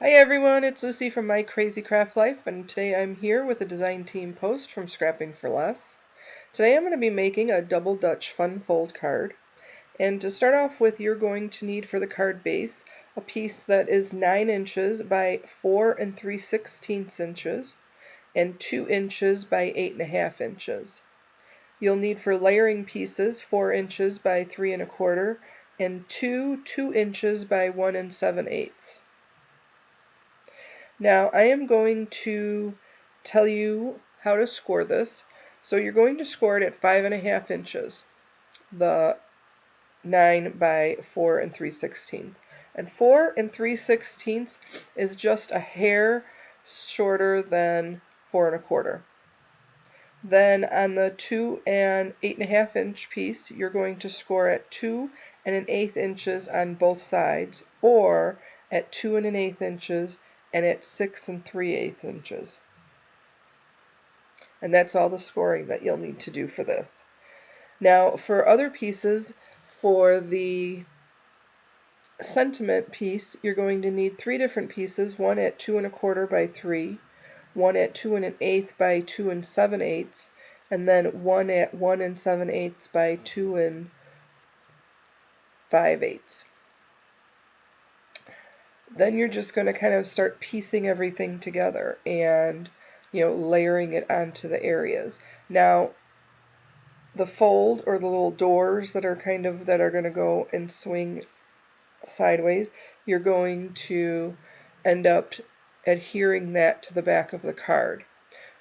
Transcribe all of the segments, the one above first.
Hi everyone, it's Lucy from My Crazy Craft Life, and today I'm here with a design team post from Scrapping for Less. Today I'm going to be making a double Dutch fun fold card. And to start off with, you're going to need for the card base a piece that is 9 inches by 4 3/16 inches and 2 inches by 8.5 inches. You'll need for layering pieces 4 inches by 3 1/4 and 2 inches by 1 7/8. Now I am going to tell you how to score this. So you're going to score it at 5.5 inches, the 9 by 4 3/16. And 4 3/16 is just a hair shorter than 4 1/4. Then on the 2 and 8.5 inch piece, you're going to score at 2 1/8 inches on both sides, or at 2 1/8 inches and at 6 3/8 inches. And that's all the scoring that you'll need to do for this. Now for other pieces, for the sentiment piece, you're going to need 3 different pieces, one at 2 1/4 by 3, one at 2 1/8 by 2 7/8, and then one at 1 7/8 by 2 5/8. Then you're just going to kind of start piecing everything together and layering it onto the areas. Now the fold, or the little doors that are going to go and swing sideways, you're going to end up adhering that to the back of the card.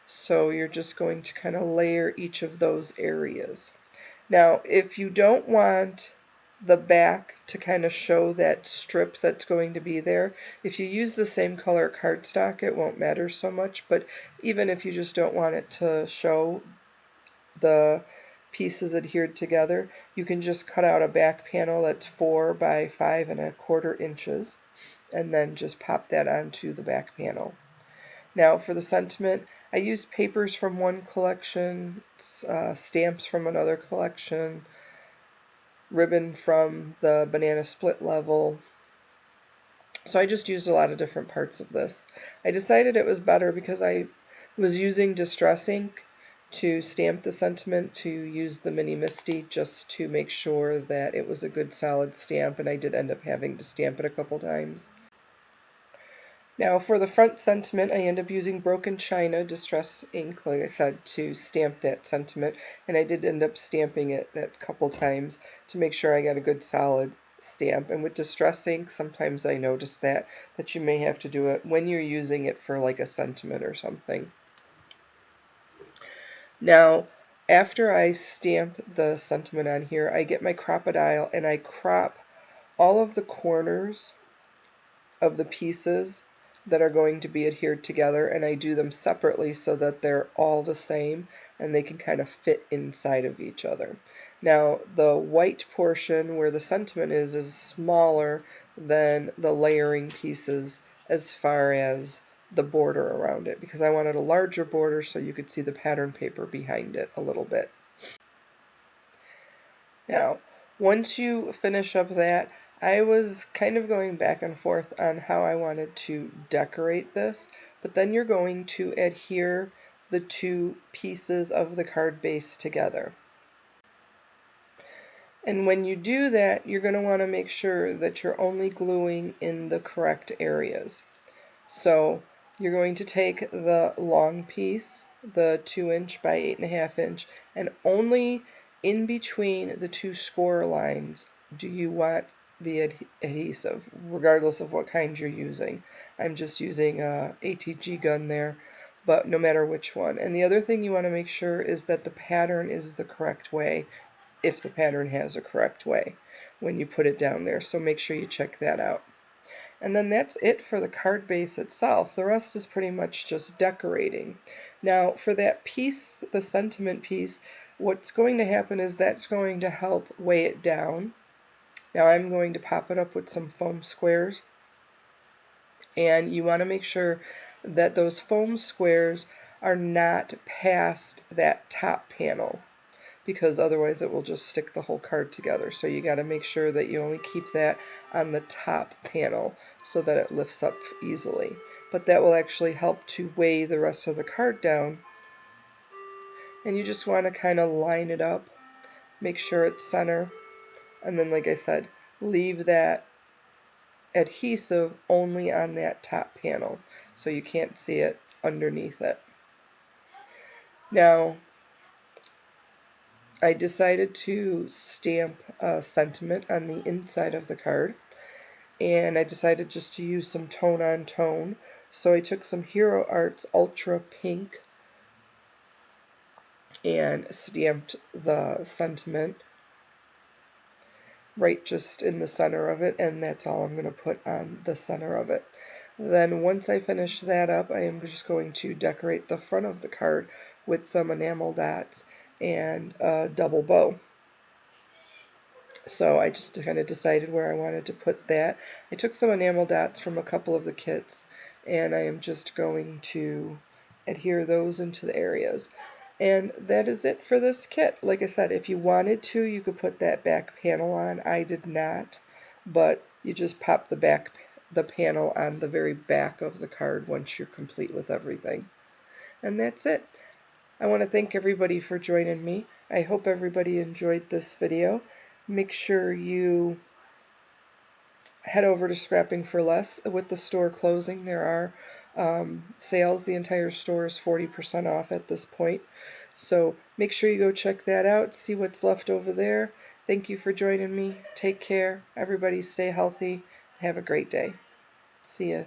So you're just going to kind of layer each of those areas. Now if you don't want the back to kind of show that strip that's going to be there, if you use the same color cardstock, it won't matter so much. But even if you just don't want it to show the pieces adhered together, you can just cut out a back panel that's 4 by 5 1/4 inches and then just pop that onto the back panel. Now for the sentiment, I used papers from one collection, stamps from another collection, ribbon from the banana split level. So I just used a lot of different parts of this. I decided it was better because I was using Distress ink to stamp the sentiment, to use the Mini Misty just to make sure that it was a good solid stamp, and I did end up having to stamp it a couple times. Now for the front sentiment, I end up using Broken China Distress ink, like I said, to stamp that sentiment, and I did end up stamping it a couple times to make sure I got a good solid stamp. And with Distress ink, sometimes I notice that you may have to do it when you're using it for like a sentiment or something. Now after I stamp the sentiment on here, I get my Crop-A-Dile and I crop all of the corners of the pieces that are going to be adhered together, and I do them separately so that they're all the same and they can kind of fit inside of each other. Now the white portion where the sentiment is smaller than the layering pieces as far as the border around it, because I wanted a larger border so you could see the pattern paper behind it a little bit. Now once you finish up that, I was kind of going back and forth on how I wanted to decorate this, but then you're going to adhere the two pieces of the card base together. And when you do that, you're going to want to make sure that you're only gluing in the correct areas. So you're going to take the long piece, the 2 inch by 8.5 inch, and only in between the two score lines do you want the adhesive, regardless of what kind you're using. I'm just using a ATG gun there, but no matter which one. And the other thing you want to make sure is that the pattern is the correct way, if the pattern has a correct way when you put it down there. So make sure you check that out. And then that's it for the card base itself. The rest is pretty much just decorating. Now for that piece, the sentiment piece, what's going to happen is that's going to help weigh it down. Now I'm going to pop it up with some foam squares. And you want to make sure that those foam squares are not past that top panel, because otherwise it will just stick the whole card together. So you got to make sure that you only keep that on the top panel so that it lifts up easily. But that will actually help to weigh the rest of the card down. And you just want to kind of line it up, make sure it's center, and then like I said, leave that adhesive only on that top panel so you can't see it underneath it. Now, I decided to stamp a sentiment on the inside of the card, and I decided just to use some tone on tone. So I took some Hero Arts Ultra Pink and stamped the sentiment right just in the center of it, and that's all I'm going to put on the center of it. Then once I finish that up, I am just going to decorate the front of the card with some enamel dots and a double bow. So I just kind of decided where I wanted to put that. I took some enamel dots from a couple of the kits, and I am just going to adhere those into the areas. And that is it for this kit. Like I said, if you wanted to, you could put that back panel on. I did not, but you just pop the panel on the very back of the card once you're complete with everything. And that's it. I want to thank everybody for joining me. I hope everybody enjoyed this video. Make sure you head over to Scrapping for Less. With the store closing, there are sales. The entire store is 40% off at this point. So make sure you go check that out, see what's left over there. Thank you for joining me. Take care. Everybody stay healthy. Have a great day. See ya.